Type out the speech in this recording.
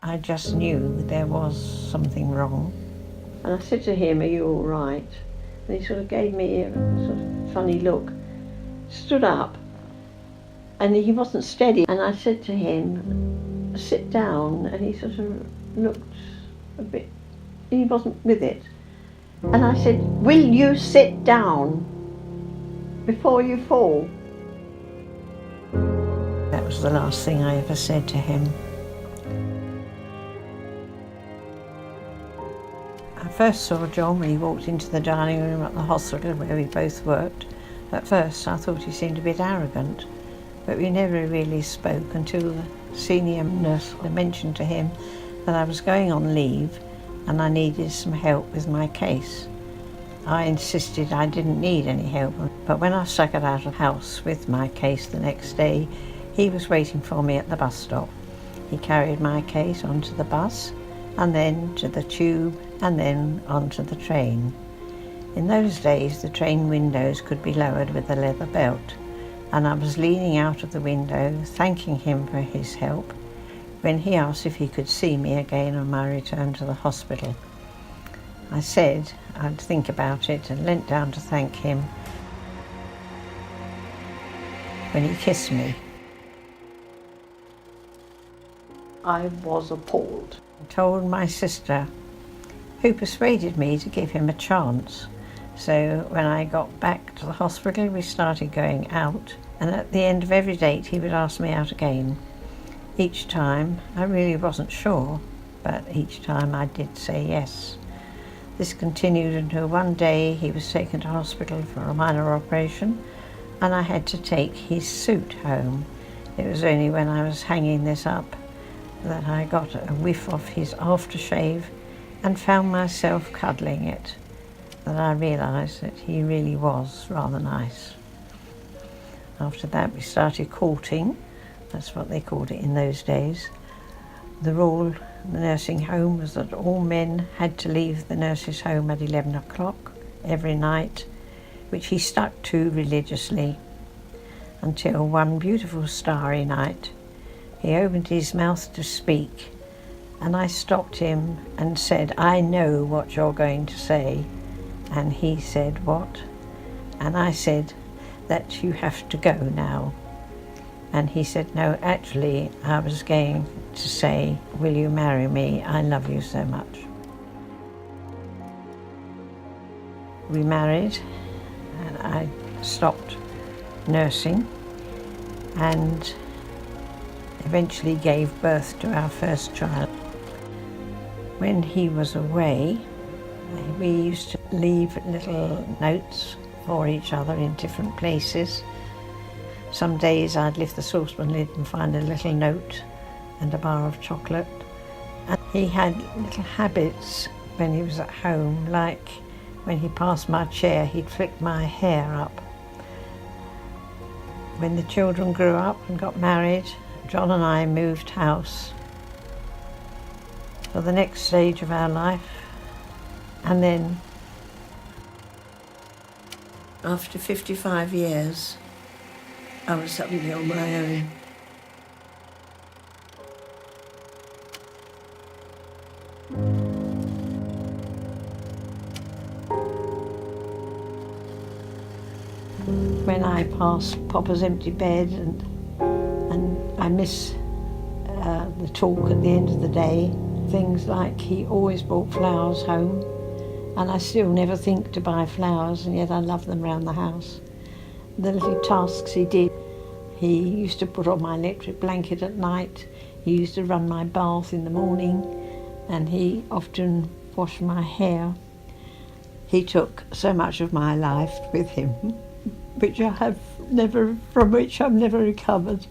I just knew there was something wrong. And I said to him, "Are you all right?" And he sort of gave me a sort of funny look, stood up, and he wasn't steady. And I said to him, "Sit down," and he sort of looked a bit, he wasn't with it. And I said, "Will you sit down before you fall?" That was the last thing I ever said to him. I first saw John when he walked into the dining room at the hospital where we both worked. At first I thought he seemed a bit arrogant, but we never really spoke until the senior nurse mentioned to him that I was going on leave and I needed some help with my case. I insisted I didn't need any help, but when I staggered out of the house with my case the next day, he was waiting for me at the bus stop. He carried my case onto the bus and then to the tube and then onto the train. In those days the train windows could be lowered with a leather belt, and I was leaning out of the window thanking him for his help when he asked if he could see me again on my return to the hospital. I said I'd think about it and leant down to thank him when he kissed me. I was appalled. I told my sister, who persuaded me to give him a chance. So when I got back to the hospital, we started going out, and at the end of every date he would ask me out again. Each time I really wasn't sure, but each time I did say yes. This continued until one day he was taken to hospital for a minor operation and I had to take his suit home. It was only when I was hanging this up that I got a whiff of his aftershave and found myself cuddling it, that I realised that he really was rather nice. After that we started courting, that's what they called it in those days. The rule in the nursing home was that all men had to leave the nurse's home at 11 o'clock every night, which he stuck to religiously, until one beautiful starry night he opened his mouth to speak, and I stopped him and said, "I know what you're going to say." And he said, "What?" And I said, "That you have to go now." And he said, "No, actually, I was going to say, will you marry me? I love you so much." We married, and I stopped nursing, and eventually gave birth to our first child. When he was away, we used to leave little notes for each other in different places. Some days I'd lift the saucepan lid and find a little note and a bar of chocolate. And he had little habits when he was at home, like when he passed my chair, he'd flick my hair up. When the children grew up and got married, John and I moved house for the next stage of our life. And then, after 55 years, I was suddenly on my own. When I pass Papa's empty bed and I miss the talk at the end of the day, things like he always brought flowers home, and I still never think to buy flowers, and yet I love them around the house. The little tasks he did. He used to put on my electric blanket at night, he used to run my bath in the morning, and he often washed my hair. He took so much of my life with him, from which I've never recovered.